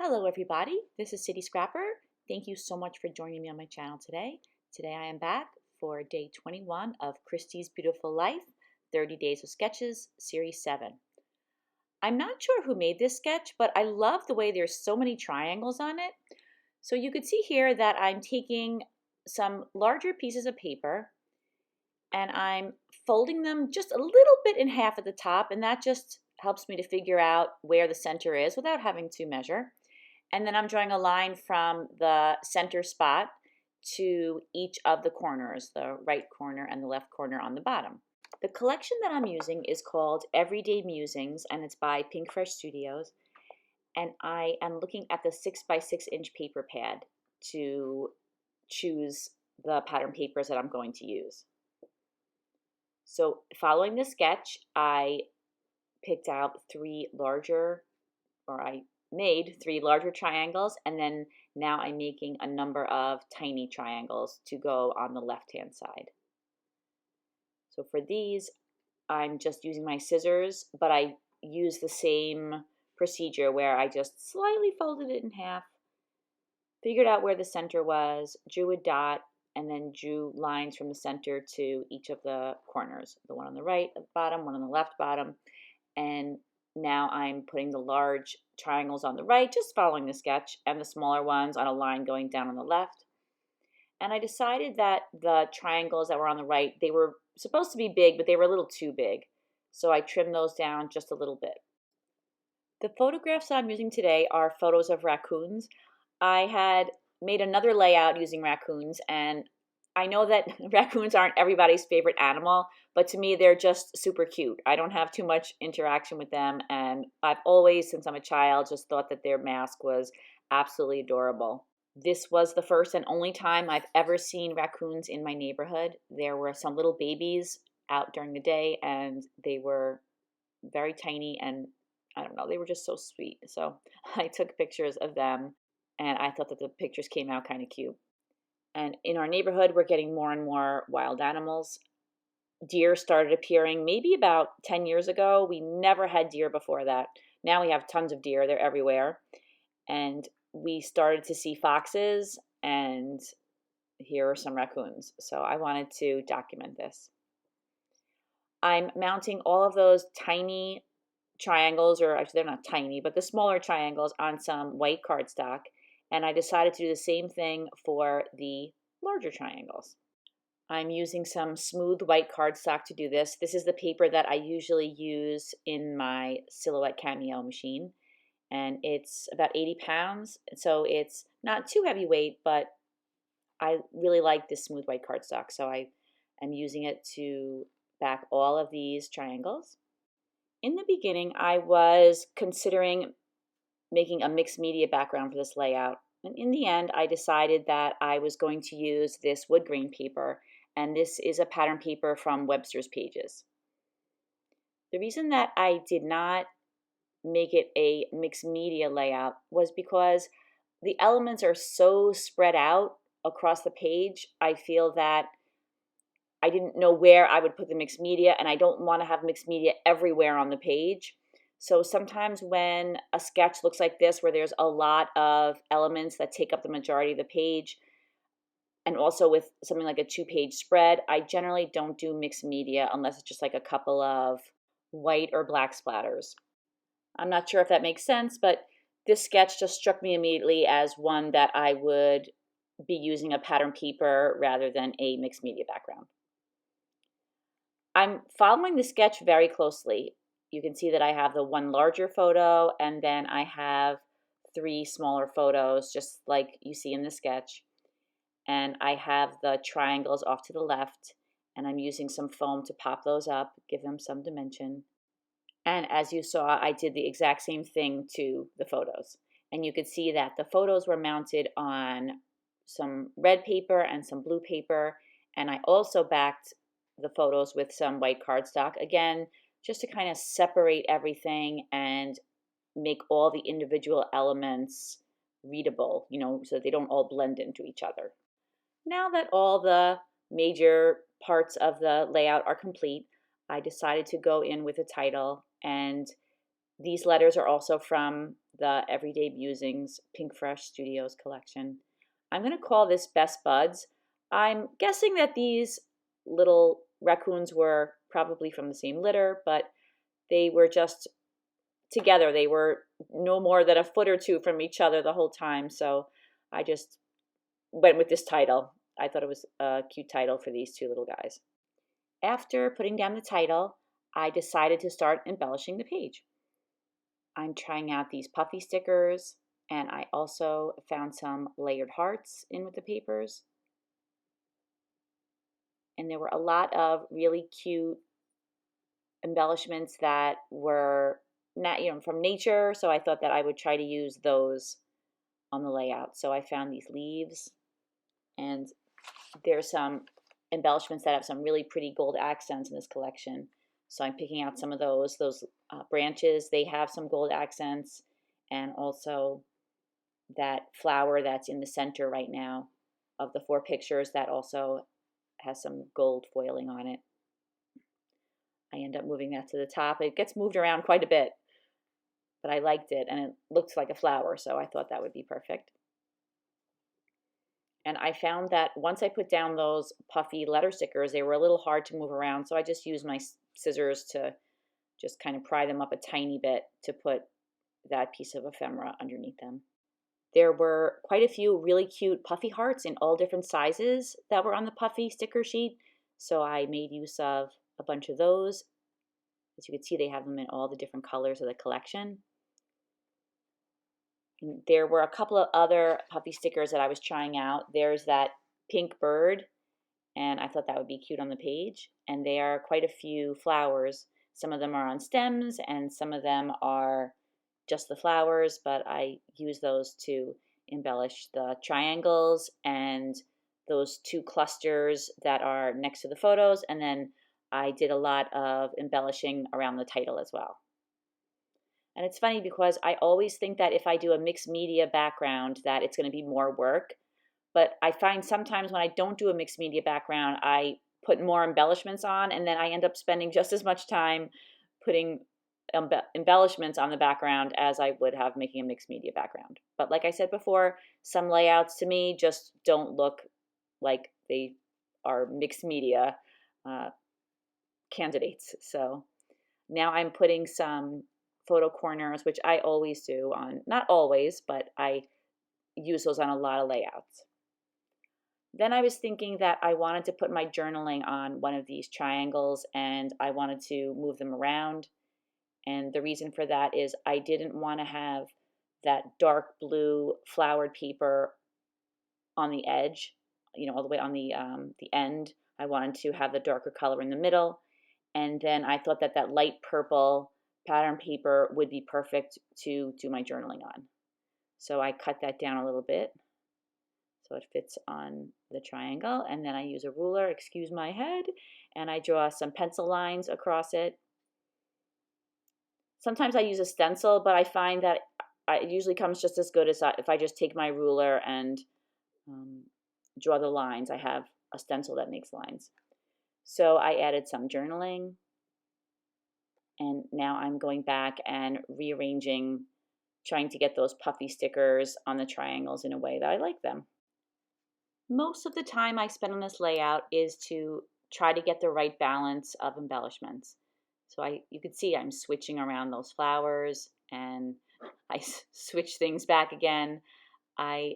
Hello everybody, this is City Scrapper. Thank you so much for joining me on my channel today. Today I am back for day 21 of Christy's Beautiful Life, 30 Days of Sketches, Series 7. I'm not sure who made this sketch, but I love the way there's so many triangles on it. So you could see here that I'm taking some larger pieces of paper and I'm folding them just a little bit in half at the top, and that just helps me to figure out where the center is without having to measure. And then I'm drawing a line from the center spot to each of the corners, the right corner and the left corner on the bottom. The collection that I'm using is called Everyday Musings, and it's by Pinkfresh Studios. And I am looking at the 6x6 inch paper pad to choose the pattern papers that I'm going to use. So following the sketch, I picked out I made three larger triangles, and then now I'm making a number of tiny triangles to go on the left-hand side. So for these, I'm just using my scissors, but I use the same procedure where I just slightly folded it in half, figured out where the center was, drew a dot, and then drew lines from the center to each of the corners, the one on the right bottom, one on the left bottom, and now I'm putting the large triangles on the right, just following the sketch, and the smaller ones on a line going down on the left. And I decided that the triangles that were on the right, they were supposed to be big, but they were a little too big. So I trimmed those down just a little bit. The photographs that I'm using today are photos of raccoons. I had made another layout using raccoons, and I know that raccoons aren't everybody's favorite animal, but to me they're just super cute. I don't have too much interaction with them, and I've always, since I'm a child, just thought that their mask was absolutely adorable. This was the first and only time I've ever seen raccoons in my neighborhood. There were some little babies out during the day, and they were very tiny, and I don't know, they were just so sweet. So I took pictures of them, and I thought that the pictures came out kind of cute. And in our neighborhood, we're getting more and more wild animals. Deer started appearing maybe about 10 years ago. We never had deer before that. Now we have tons of deer. They're everywhere. And we started to see foxes, and here are some raccoons. So I wanted to document this. I'm mounting all of those tiny triangles, or actually they're not tiny, but the smaller triangles, on some white cardstock. And I decided to do the same thing for the larger triangles. I'm using some smooth white cardstock to do this. This is the paper that I usually use in my Silhouette Cameo machine, and it's about 80 pounds, so it's not too heavyweight, but I really like this smooth white cardstock, so I am using it to back all of these triangles. In the beginning, I was considering making a mixed media background for this layout. And in the end, I decided that I was going to use this wood grain paper, and this is a pattern paper from Webster's Pages. The reason that I did not make it a mixed media layout was because the elements are so spread out across the page. I feel that I didn't know where I would put the mixed media, and I don't want to have mixed media everywhere on the page. So sometimes when a sketch looks like this, where there's a lot of elements that take up the majority of the page, and also with something like a 2-page spread, I generally don't do mixed media unless it's just like a couple of white or black splatters. I'm not sure if that makes sense, but this sketch just struck me immediately as one that I would be using a pattern paper rather than a mixed media background. I'm following the sketch very closely. You can see that I have the one larger photo, and then I have 3 smaller photos, just like you see in the sketch. And I have the triangles off to the left, and I'm using some foam to pop those up, give them some dimension. And as you saw, I did the exact same thing to the photos. And you could see that the photos were mounted on some red paper and some blue paper, and I also backed the photos with some white cardstock, again, just to kind of separate everything and make all the individual elements readable, so they don't all blend into each other. Now that all the major parts of the layout are complete, I decided to go in with a title, and these letters are also from the Everyday Musings Pinkfresh Studios collection. I'm going to call this Best Buds. I'm guessing that these little raccoons were probably from the same litter, but they were just together. They were no more than a foot or two from each other the whole time, so I just went with this title. I thought it was a cute title for these two little guys. After putting down the title, I decided to start embellishing the page. I'm trying out these puffy stickers, and I also found some layered hearts in with the papers. And there were a lot of really cute embellishments that were not, from nature, so I thought that I would try to use those on the layout. So I found these leaves, and there's some embellishments that have some really pretty gold accents in this collection. So I'm picking out some of those branches. They have some gold accents, and also that flower that's in the center right now of the 4 pictures that also has some gold foiling on it. I end up moving that to the top. It gets moved around quite a bit, but I liked it, and it looks like a flower, so I thought that would be perfect. And I found that once I put down those puffy letter stickers, they were a little hard to move around, so I just used my scissors to just kind of pry them up a tiny bit to put that piece of ephemera underneath them. There were quite a few really cute puffy hearts in all different sizes that were on the puffy sticker sheet, so I made use of a bunch of those. As you can see, they have them in all the different colors of the collection. And there were a couple of other puffy stickers that I was trying out. There's that pink bird, and I thought that would be cute on the page. And there are quite a few flowers. Some of them are on stems, and some of them are just the flowers, but I use those to embellish the triangles and those 2 clusters that are next to the photos, and then I did a lot of embellishing around the title as well. And it's funny because I always think that if I do a mixed media background that it's going to be more work, but I find sometimes when I don't do a mixed media background, I put more embellishments on, and then I end up spending just as much time putting embellishments on the background as I would have making a mixed media background. But like I said before, some layouts to me just don't look like they are mixed media candidates. So now I'm putting some photo corners, which I always do on, not always, but I use those on a lot of layouts. Then I was thinking that I wanted to put my journaling on one of these triangles, and I wanted to move them around. And the reason for that is I didn't want to have that dark blue flowered paper on the edge, all the way on the end. I wanted to have the darker color in the middle. And then I thought that that light purple pattern paper would be perfect to do my journaling on. So I cut that down a little bit so it fits on the triangle. And then I use a ruler, excuse my head, and I draw some pencil lines across it. Sometimes I use a stencil, but I find that it usually comes just as good as if I just take my ruler and draw the lines. I have a stencil that makes lines. So I added some journaling, and now I'm going back and rearranging, trying to get those puffy stickers on the triangles in a way that I like them. Most of the time I spend on this layout is to try to get the right balance of embellishments. So you can see I'm switching around those flowers, and I switch things back again. I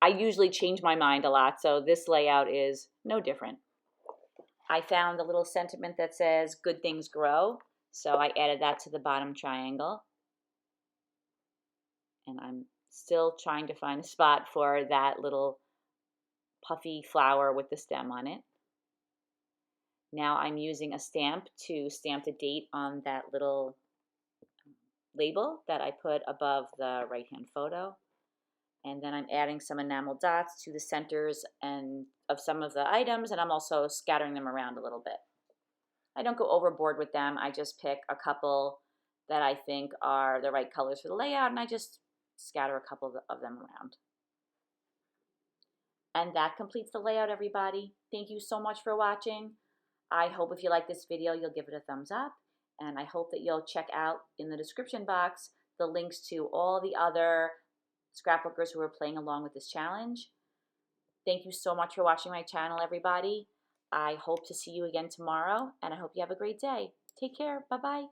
usually change my mind a lot, so this layout is no different. I found a little sentiment that says good things grow, so I added that to the bottom triangle. And I'm still trying to find a spot for that little puffy flower with the stem on it. Now I'm using a stamp to stamp the date on that little label that I put above the right-hand photo. And then I'm adding some enamel dots to the centers and of some of the items, and I'm also scattering them around a little bit. I don't go overboard with them. I just pick a couple that I think are the right colors for the layout, and I just scatter a couple of them around. And that completes the layout, everybody. Thank you so much for watching. I hope if you like this video, you'll give it a thumbs up, and I hope that you'll check out in the description box the links to all the other scrapbookers who are playing along with this challenge. Thank you so much for watching my channel, everybody. I hope to see you again tomorrow, and I hope you have a great day. Take care. Bye-bye.